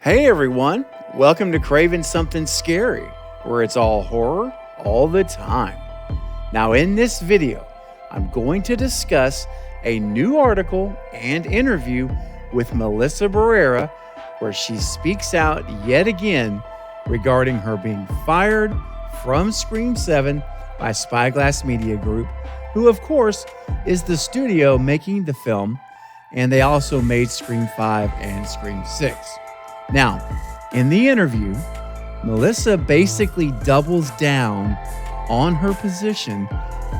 Hey everyone, welcome to Craving Something Scary, where it's all horror all the time. Now in this video, I'm going to discuss a new article and interview with Melissa Barrera, where she speaks out yet again regarding her being fired from Scream 7 by Spyglass Media Group, who of course is the studio making the film, and they also made Scream 5 and Scream 6. Now, in the interview, Melissa basically doubles down on her position,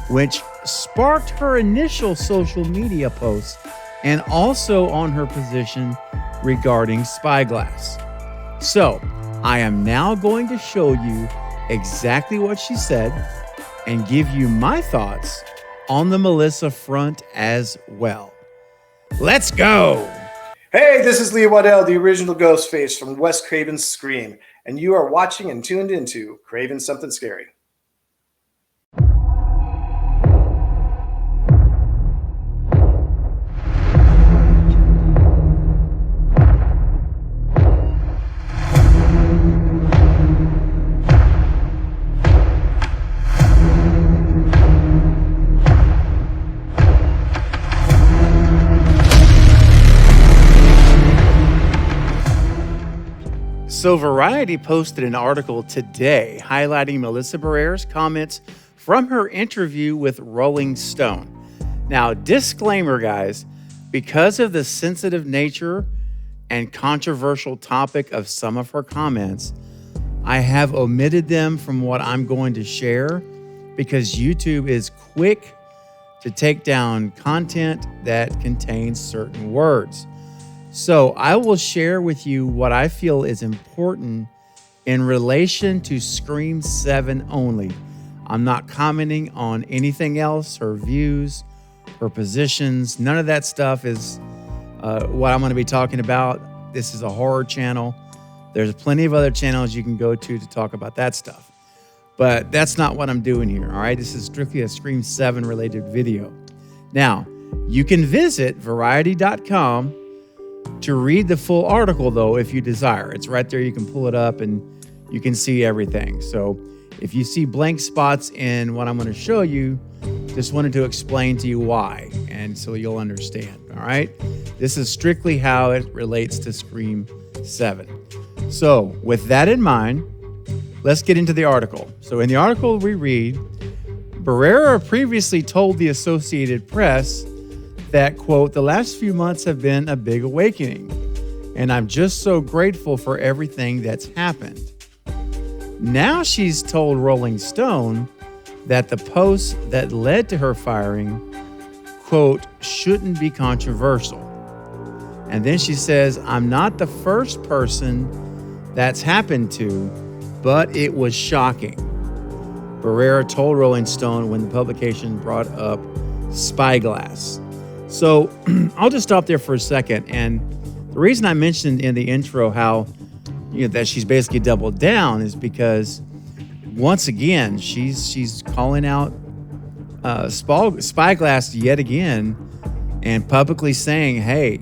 which sparked her initial social media posts and also on her position regarding Spyglass. So, I am now going to show you exactly what she said and give you my thoughts on the Melissa front as well. Let's go! Hey, this is Lee Waddell, the original Ghostface from Wes Craven's Scream, and you are watching and tuned into Craving Something Scary. So Variety posted an article today highlighting Melissa Barrera's comments from her interview with Rolling Stone. Now, disclaimer, guys, because of the sensitive nature and controversial topic of some of her comments, I have omitted them from what I'm going to share because YouTube is quick to take down content that contains certain words. So I will share with you what I feel is important in relation to Scream 7 only. I'm not commenting on anything else, her views, her positions. None of that stuff is what I'm going to be talking about. This is a horror channel. There's plenty of other channels you can go to talk about that stuff. But that's not what I'm doing here, all right? This is strictly a Scream 7 related video. Now, you can visit variety.com to read the full article, though, if you desire. It's right there. You can pull it up and you can see everything. So if you see blank spots in what I'm going to show you, just wanted to explain to you why, and so you'll understand, all right? This is strictly how it relates to Scream 7. So with that in mind, let's get into the article. So in the article we read, Barrera previously told the Associated Press that, quote, "The last few months have been a big awakening, and I'm just so grateful for everything that's happened." Now she's told Rolling Stone that the post that led to her firing, quote, "shouldn't be controversial." And then she says, "I'm not the first person that's happened to, but it was shocking." Barrera told Rolling Stone when the publication brought up Spyglass. So I'll just stop there for a second. And the reason I mentioned in the intro how, that she's basically doubled down is because once again, she's calling out Spyglass yet again and publicly saying, hey,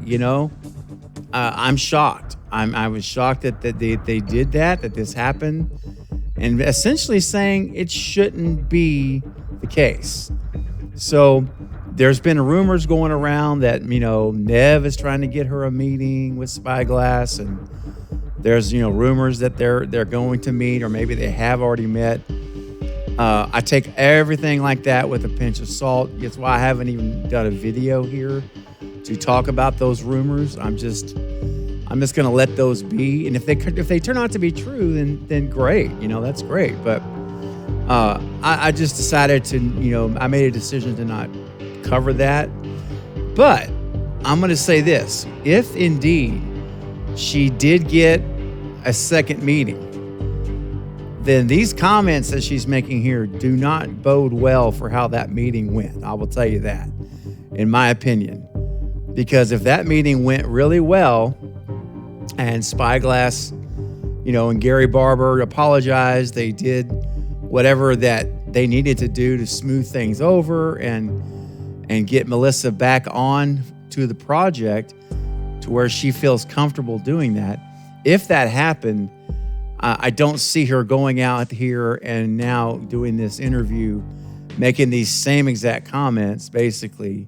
I'm shocked. I was shocked that they did that this happened, and essentially saying it shouldn't be the case. So there's been rumors going around that, Nev is trying to get her a meeting with Spyglass, and there's, rumors that they're going to meet, or maybe they have already met. I take everything like that with a pinch of salt. That's why I haven't even done a video here to talk about those rumors. I'm just going to let those be. And if they turn out to be true, then great. That's great. But I just decided to, I made a decision to not cover that. But I'm going to say this. If indeed she did get a second meeting, then these comments that she's making here do not bode well for how that meeting went. I will tell you that, in my opinion. Because if that meeting went really well and Spyglass, and Gary Barber apologized, they did whatever that they needed to do to smooth things over and get Melissa back on to the project to where she feels comfortable doing that. if that happened, I don't see her going out here and now doing this interview, making these same exact comments, basically.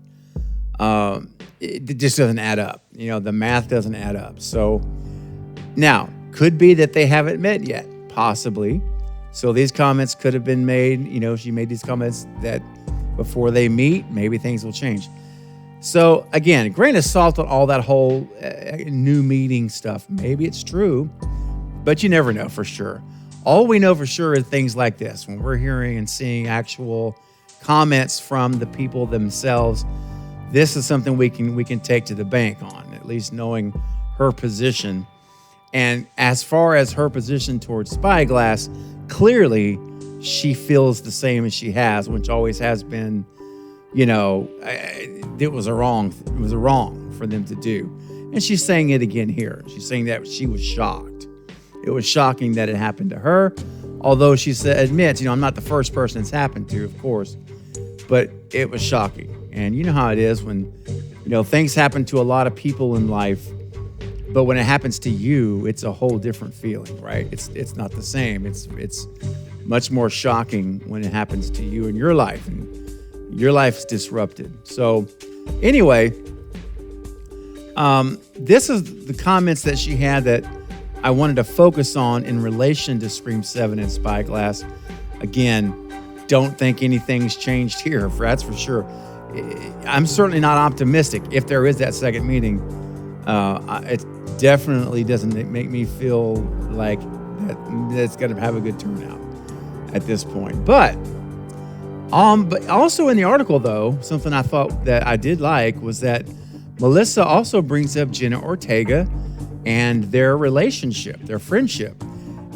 It just doesn't add up. The math doesn't add up. So now, could be that they haven't met yet, possibly. So these comments could have been made, she made these comments that before they meet, maybe things will change. So again, grain of salt on all that whole new meeting stuff. Maybe it's true, but you never know for sure. All we know for sure is things like this. When we're hearing and seeing actual comments from the people themselves, this is something we can take to the bank on, at least knowing her position. And as far as her position towards Spyglass, clearly she feels the same as she has, which always has been, it was a wrong for them to do. And she's saying it again here. She's saying that she was shocked. It was shocking that it happened to her, although she admits, I'm not the first person it's happened to, of course, but it was shocking. And you know how it is when, things happen to a lot of people in life, but when it happens to you, it's a whole different feeling, right? It's not the same. It's much more shocking when it happens to you in your life, and your life's disrupted. So anyway, this is the comments that she had that I wanted to focus on in relation to Scream 7 and Spyglass. Again, don't think anything's changed here, that's for sure. I'm certainly not optimistic if there is that second meeting. It definitely doesn't make me feel like that's going to have a good turnout at this point. But also in the article, though, something I thought that I did like was that Melissa also brings up Jenna Ortega and their relationship, their friendship.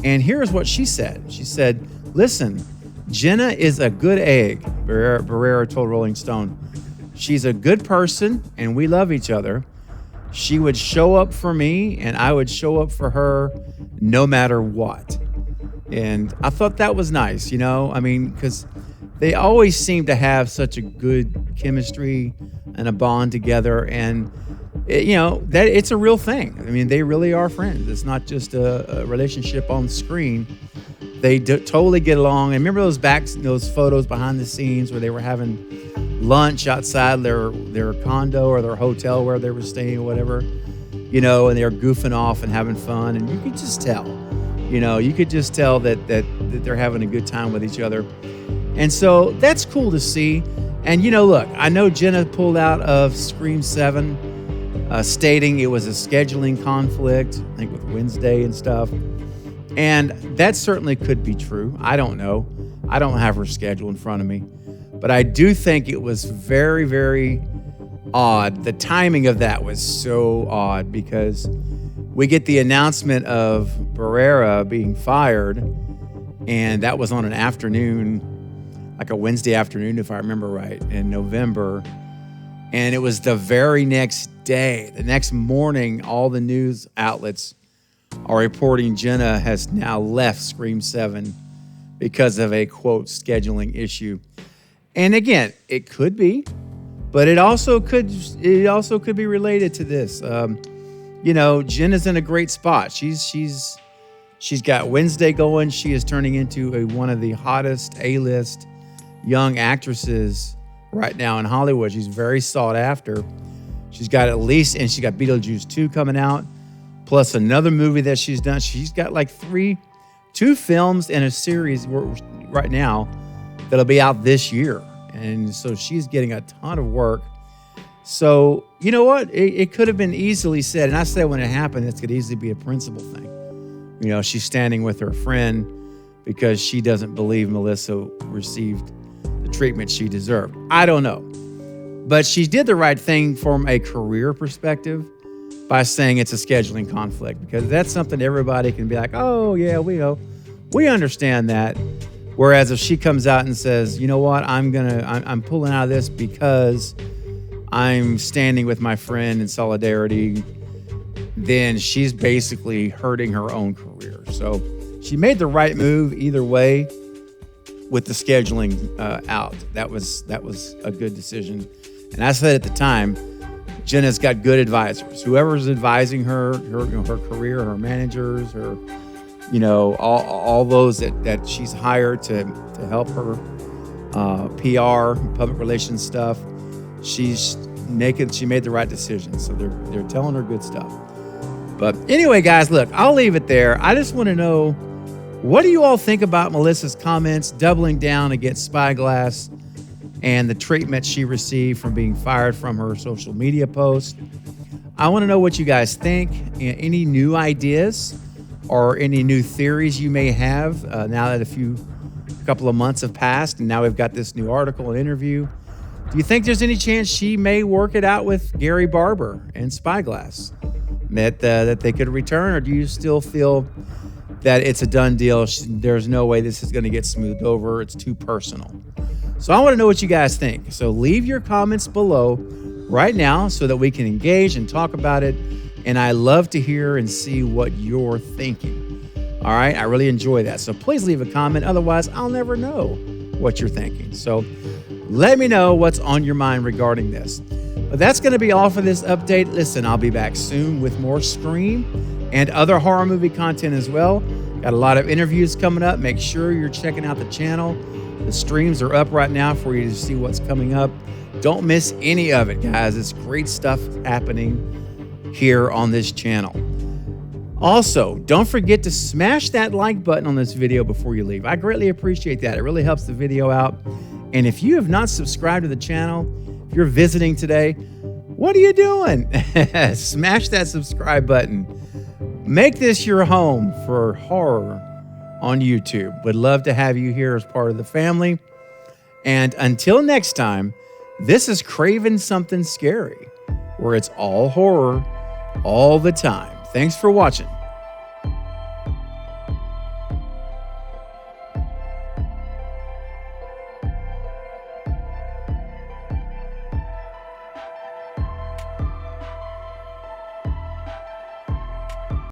And here's what she said. She said, listen, Jenna is a good egg, Barrera told Rolling Stone. She's a good person, and we love each other. She would show up for me, and I would show up for her no matter what. And I thought that was nice, because they always seem to have such a good chemistry and a bond together. And, that it's a real thing. I mean, they really are friends. It's not just a relationship on screen. They totally get along. And remember those photos behind the scenes where they were having lunch outside their condo or their hotel where they were staying or whatever, and they were goofing off and having fun. And you could just tell, that they're having a good time with each other. And so that's cool to see. And, look, I know Jenna pulled out of Scream 7, stating it was a scheduling conflict, I think with Wednesday and stuff. And that certainly could be true. I don't know. I don't have her schedule in front of me. But I do think it was very, very odd. The timing of that was so odd because we get the announcement of Barrera being fired, and that was on an afternoon, like a Wednesday afternoon, if I remember right, in November. And it was the very next day, the next morning, all the news outlets are reporting Jenna has now left Scream 7 because of a, quote, scheduling issue. And again, it could be, but it also could be related to this. Jenna's in a great spot. She's got Wednesday going. She is turning into one of the hottest A-list young actresses right now in Hollywood. She's very sought after. She's got she got Beetlejuice 2 coming out, plus another movie that she's done. She's got like two films and a series right now that'll be out this year. And so she's getting a ton of work. So, you know what? It could have been easily said, and I said when it happened, this could easily be a principle thing. She's standing with her friend because she doesn't believe Melissa received the treatment she deserved. I don't know. But she did the right thing from a career perspective by saying it's a scheduling conflict, because that's something everybody can be like, oh, yeah, we know. We understand that. Whereas if she comes out and says, you know what, I'm pulling out of this because I'm standing with my friend in solidarity, then she's basically hurting her own career. So she made the right move either way with the scheduling out. That was a good decision. And I said at the time, Jenna's got good advisors. Whoever's advising her career, her managers, her, all those that she's hired to help her PR, public relations stuff. She made the right decision. So they're telling her good stuff. But anyway, guys, look, I'll leave it there. I just want to know, what do you all think about Melissa's comments doubling down against Spyglass and the treatment she received from being fired from her social media post? I want to know what you guys think. Any new ideas or any new theories you may have now that a couple of months have passed and now we've got this new article and interview. Do you think there's any chance she may work it out with Gary Barber and Spyglass, that they could return, or do you still feel that it's a done deal? There's no way this is going to get smoothed over. It's too personal. So I want to know what you guys think. So leave your comments below right now so that we can engage and talk about it. And I love to hear and see what you're thinking. All right, I really enjoy that. So please leave a comment. Otherwise, I'll never know what you're thinking. So let me know what's on your mind regarding this. But that's going to be all for this update. Listen, I'll be back soon with more Scream and other horror movie content as well. Got a lot of interviews coming up. Make sure you're checking out the channel. The streams are up right now for you to see what's coming up. Don't miss any of it, guys. It's great stuff happening here on this channel. Also, don't forget to smash that like button on this video before you leave. I greatly appreciate that. It really helps the video out. And if you have not subscribed to the channel, if you're visiting today, what are you doing? Smash that subscribe button. Make this your home for horror on YouTube. Would love to have you here as part of the family. And until next time, this is Craven Something Scary, where it's all horror all the time. Thanks for watching.